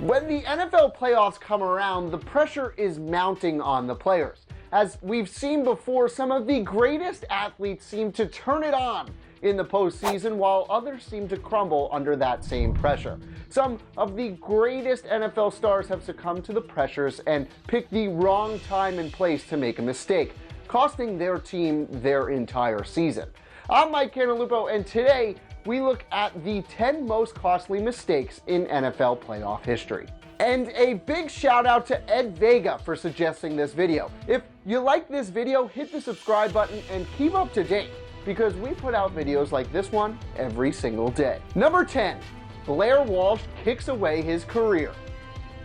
When the NFL playoffs come around, the pressure is mounting on the players. As we've seen before, some of the greatest athletes seem to turn it on in the postseason, while others seem to crumble under that same pressure. Some of the greatest NFL stars have succumbed to the pressures and picked the wrong time and place to make a mistake, costing their team their entire season. I'm Mike Cantalupo, and today we look at the 10 most costly mistakes in NFL playoff history. And a big shout out to Ed Vega for suggesting this video. If you like this video, hit the subscribe button and keep up to date, because we put out videos like this one every single day. Number 10, Blair Walsh kicks away his career.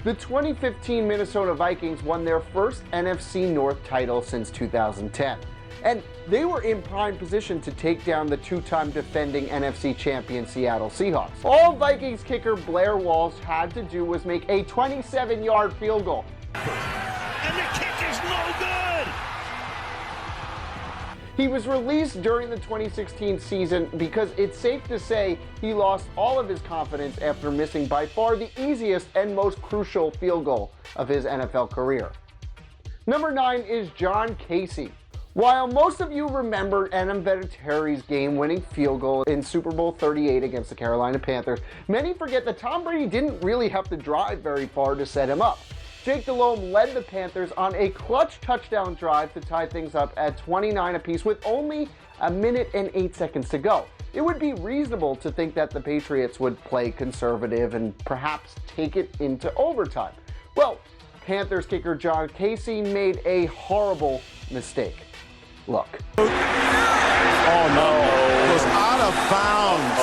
The 2015 Minnesota Vikings won their first NFC North title since 2010. And they were in prime position to take down the two-time defending NFC champion Seattle Seahawks. All Vikings kicker Blair Walsh had to do was make a 27-yard field goal. And the kick is no good! He was released during the 2016 season because it's safe to say he lost all of his confidence after missing by far the easiest and most crucial field goal of his NFL career. Number 9 is John Kasay. While most of you remember Adam Vinatieri's game-winning field goal in Super Bowl 38 against the Carolina Panthers, many forget that Tom Brady didn't really have to drive very far to set him up. Jake Delhomme led the Panthers on a clutch touchdown drive to tie things up at 29 apiece with only a minute and 8 seconds to go. It would be reasonable to think that the Patriots would play conservative and perhaps take it into overtime. Well, Panthers kicker John Kasay made a horrible mistake. Look. Oh no, it was out of bounds.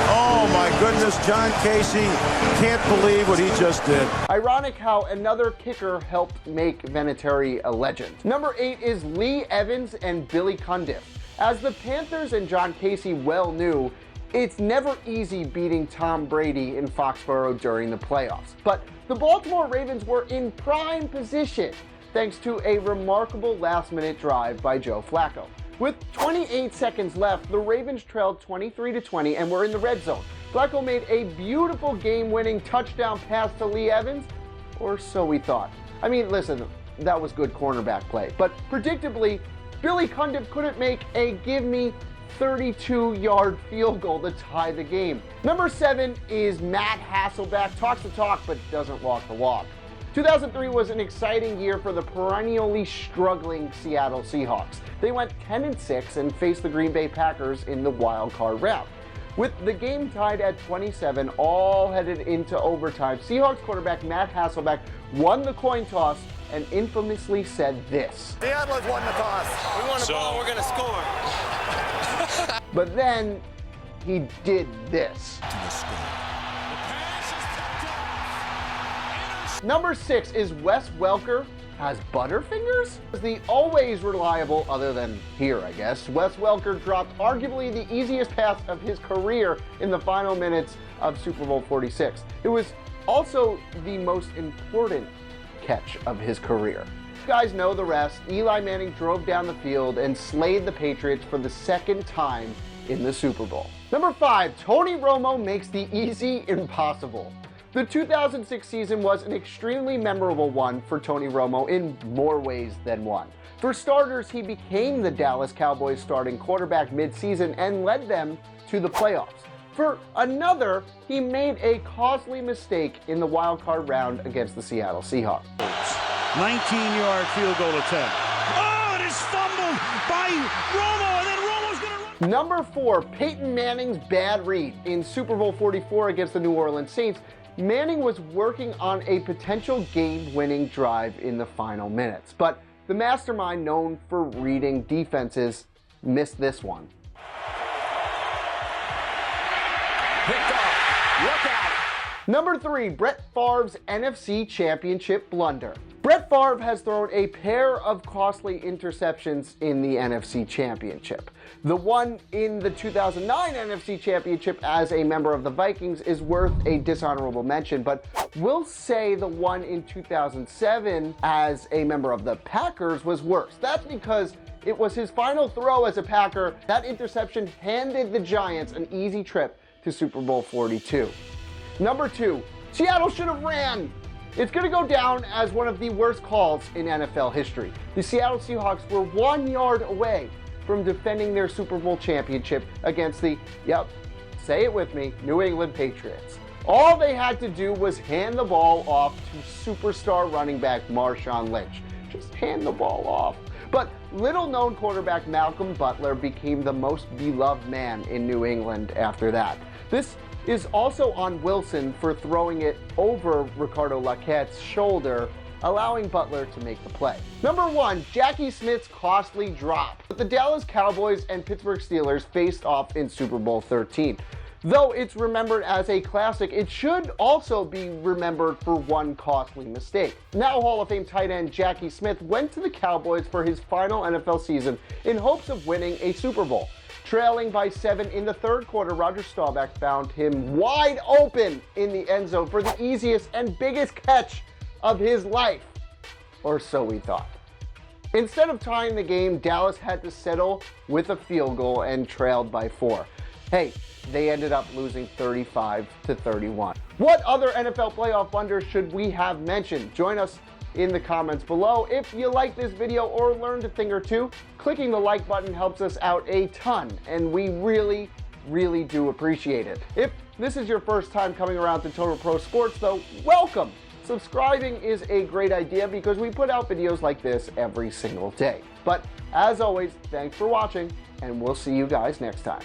Oh my goodness, John Kasay can't believe what he just did. Ironic how another kicker helped make Vinatieri a legend. Number 8 is Lee Evans and Billy Cundiff. As the Panthers and John Kasay well knew, it's never easy beating Tom Brady in Foxborough during the playoffs. But the Baltimore Ravens were in prime position thanks to a remarkable last-minute drive by Joe Flacco. With 28 seconds left, the Ravens trailed 23-20 and were in the red zone. Flacco made a beautiful game-winning touchdown pass to Lee Evans, or so we thought. I mean, listen, that was good cornerback play, but predictably, Billy Cundiff couldn't make a give-me 32-yard field goal to tie the game. Number 7 is Matt Hasselbeck. Talks the talk, but doesn't walk the walk. 2003 was an exciting year for the perennially struggling Seattle Seahawks. They went 10-6 and faced the Green Bay Packers in the wild card round. With the game tied at 27, all headed into overtime, Seahawks quarterback Matt Hasselbeck won the coin toss and infamously said this. The Adlers won the toss. We won the ball, we're going to score. But then he did this. Number 6 is Wes Welker has butterfingers? The always reliable, other than here I guess, Wes Welker dropped arguably the easiest pass of his career in the final minutes of Super Bowl 46. It was also the most important catch of his career. You guys know the rest. Eli Manning drove down the field and slayed the Patriots for the second time in the Super Bowl. Number 5, Tony Romo makes the easy impossible. The 2006 season was an extremely memorable one for Tony Romo in more ways than one. For starters, he became the Dallas Cowboys starting quarterback mid-season and led them to the playoffs. For another, he made a costly mistake in the wild card round against the Seattle Seahawks. 19-yard field goal attempt. Oh, it is fumbled by Romo, and then Romo's going to run. Number 4, Peyton Manning's bad read. In Super Bowl 44 against the New Orleans Saints, Manning was working on a potential game-winning drive in the final minutes, but the mastermind known for reading defenses missed this one. Picked off. Look out. Number 3, Brett Favre's NFC Championship blunder. Brett Favre has thrown a pair of costly interceptions in the NFC Championship. The one in the 2009 NFC Championship as a member of the Vikings is worth a dishonorable mention, but we'll say the one in 2007 as a member of the Packers was worse. That's because it was his final throw as a Packer. That interception handed the Giants an easy trip to Super Bowl 42. Number 2, Seattle should have ran. It's going to go down as one of the worst calls in NFL history. The Seattle Seahawks were 1 yard away from defending their Super Bowl championship against the, yep, say it with me, New England Patriots. All they had to do was hand the ball off to superstar running back Marshawn Lynch. Just hand the ball off. But little-known quarterback Malcolm Butler became the most beloved man in New England after that. This is also on Wilson for throwing it over Ricardo Lacquette's shoulder, allowing Butler to make the play. Number 1, Jackie Smith's costly drop. The Dallas Cowboys and Pittsburgh Steelers faced off in Super Bowl 13. Though it's remembered as a classic, it should also be remembered for one costly mistake. Now Hall of Fame tight end Jackie Smith went to the Cowboys for his final NFL season in hopes of winning a Super Bowl. Trailing by 7 in the third quarter, Roger Staubach found him wide open in the end zone for the easiest and biggest catch of his life. Or so he thought. Instead of tying the game, Dallas had to settle with a field goal and trailed by 4. Hey, they ended up losing 35-31. What other NFL playoff blunders should we have mentioned? Join us in the comments below. If you like this video or learned a thing or two, clicking the like button helps us out a ton, and we really do appreciate it. If this is your first time coming around to Total Pro Sports, though, welcome. Subscribing is a great idea because we put out videos like this every single day. But as always, thanks for watching, and we'll see you guys next time.